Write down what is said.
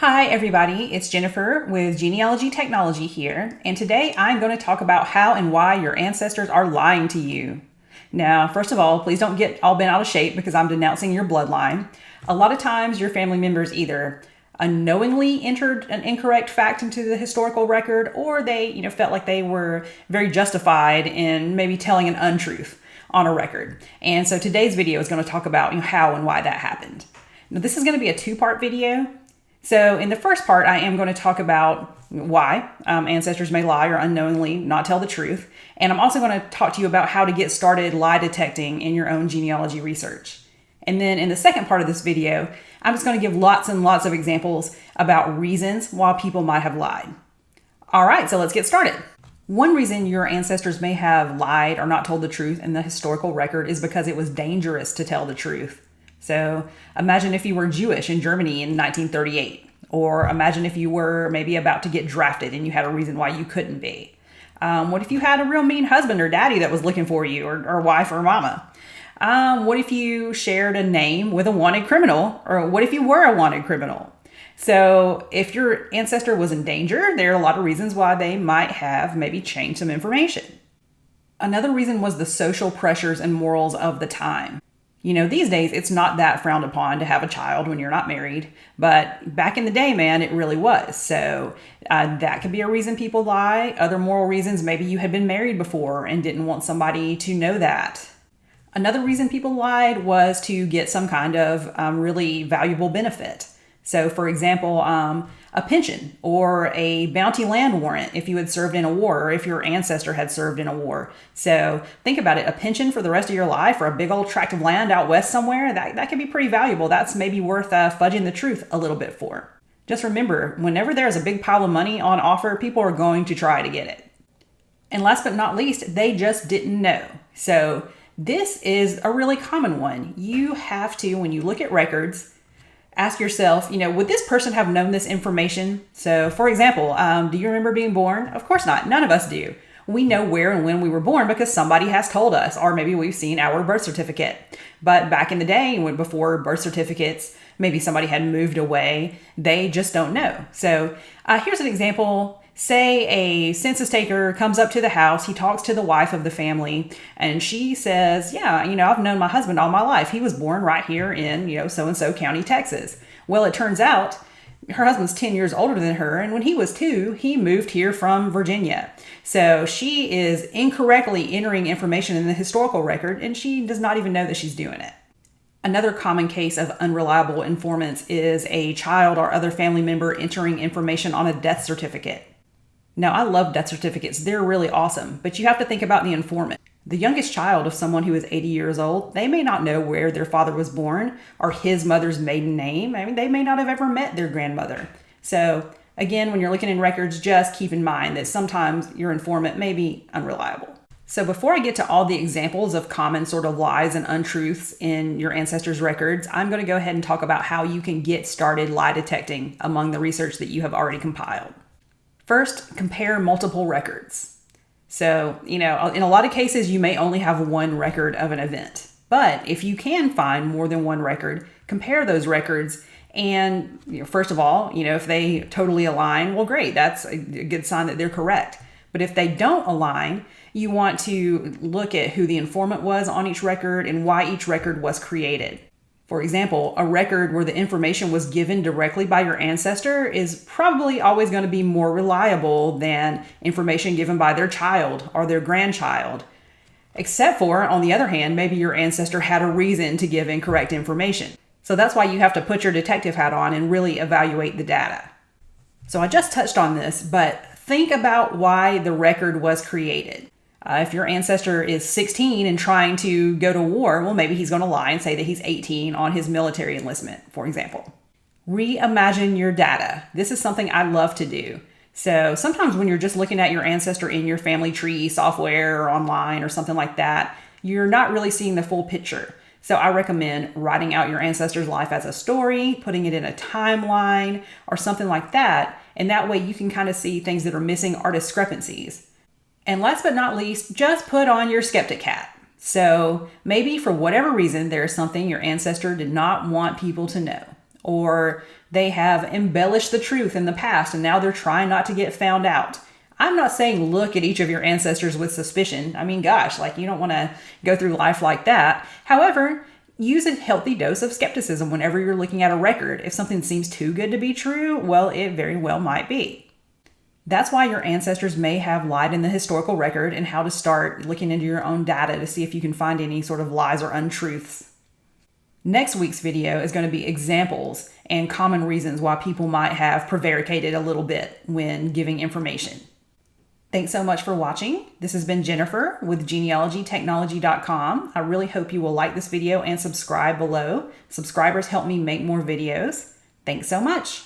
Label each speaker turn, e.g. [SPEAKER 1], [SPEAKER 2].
[SPEAKER 1] Hi everybody, it's Jennifer with Genealogy Technology here, and today I'm going to talk about how and why your ancestors are lying to you. Now, first of all, please don't get all bent out of shape because I'm denouncing your bloodline. A lot of times your family members either unknowingly entered an incorrect fact into the historical record, or they felt like they were very justified in maybe telling an untruth on a record. And so today's video is going to talk about how and why that happened. Now, this is going to be a two-part video. So in the first part, I am going to talk about why ancestors may lie or unknowingly not tell the truth. And I'm also going to talk to you about how to get started lie detecting in your own genealogy research. And then in the second part of this video, I'm just going to give lots and lots of examples about reasons why people might have lied. All right, so let's get started. One reason your ancestors may have lied or not told the truth in the historical record is because it was dangerous to tell the truth. So imagine if you were Jewish in Germany in 1938, or imagine if you were maybe about to get drafted and you had a reason why you couldn't be. What if you had a real mean husband or daddy that was looking for you, or wife or mama? What if you shared a name with a wanted criminal, or what if you were a wanted criminal? So if your ancestor was in danger, there are a lot of reasons why they might have maybe changed some information. Another reason was the social pressures and morals of the time. These days, it's not that frowned upon to have a child when you're not married. But back in the day, man, it really was. So that could be a reason people lie. Other moral reasons, maybe you had been married before and didn't want somebody to know that. Another reason people lied was to get some kind of really valuable benefit. So, for example, a pension or a bounty land warrant if you had served in a war, or if your ancestor had served in a war. So think about it, a pension for the rest of your life, or a big old tract of land out west somewhere, that could be pretty valuable. That's maybe worth fudging the truth a little bit for. Just remember, whenever there's a big pile of money on offer, people are going to try to get it. And last but not least, they just didn't know. So this is a really common one. You have to, when you look at records, ask yourself, would this person have known this information? So, for example, do you remember being born? Of course not. None of us do. We know where and when we were born because somebody has told us, or maybe we've seen our birth certificate. But back in the day, before birth certificates, maybe somebody had moved away, they just don't know. So here's an example. Say a census taker comes up to the house, he talks to the wife of the family, and she says, yeah, I've known my husband all my life. He was born right here in, so-and-so county, Texas. Well, it turns out her husband's 10 years older than her, and when he was 2, he moved here from Virginia. So she is incorrectly entering information in the historical record, and she does not even know that she's doing it. Another common case of unreliable informants is a child or other family member entering information on a death certificate. Now, I love death certificates. They're really awesome, but you have to think about the informant. The youngest child of someone who is 80 years old, they may not know where their father was born or his mother's maiden name. They may not have ever met their grandmother. So again, when you're looking in records, just keep in mind that sometimes your informant may be unreliable. So before I get to all the examples of common sort of lies and untruths in your ancestors' records, I'm going to go ahead and talk about how you can get started lie detecting among the research that you have already compiled. First, compare multiple records. So, in a lot of cases, you may only have one record of an event. But if you can find more than one record, compare those records. And first of all, if they totally align, well, great. That's a good sign that they're correct. But if they don't align, you want to look at who the informant was on each record and why each record was created. For example, a record where the information was given directly by your ancestor is probably always going to be more reliable than information given by their child or their grandchild. Except for, on the other hand, maybe your ancestor had a reason to give incorrect information. So that's why you have to put your detective hat on and really evaluate the data. So I just touched on this, but think about why the record was created. If your ancestor is 16 and trying to go to war, well, maybe he's going to lie and say that he's 18 on his military enlistment, for example. Reimagine your data. This is something I love to do. So sometimes when you're just looking at your ancestor in your family tree software or online or something like that, you're not really seeing the full picture. So I recommend writing out your ancestor's life as a story, putting it in a timeline or something like that. And that way you can kind of see things that are missing or discrepancies. And last but not least, just put on your skeptic hat. So maybe for whatever reason, there's something your ancestor did not want people to know. or they have embellished the truth in the past and now they're trying not to get found out. I'm not saying look at each of your ancestors with suspicion. I mean, gosh, like you don't want to go through life like that. However, use a healthy dose of skepticism whenever you're looking at a record. If something seems too good to be true, well, it very well might be. That's why your ancestors may have lied in the historical record, and how to start looking into your own data to see if you can find any sort of lies or untruths. Next week's video is going to be examples and common reasons why people might have prevaricated a little bit when giving information. Thanks so much for watching. This has been Jennifer with genealogytechnology.com. I really hope you will like this video and subscribe below. Subscribers help me make more videos. Thanks so much.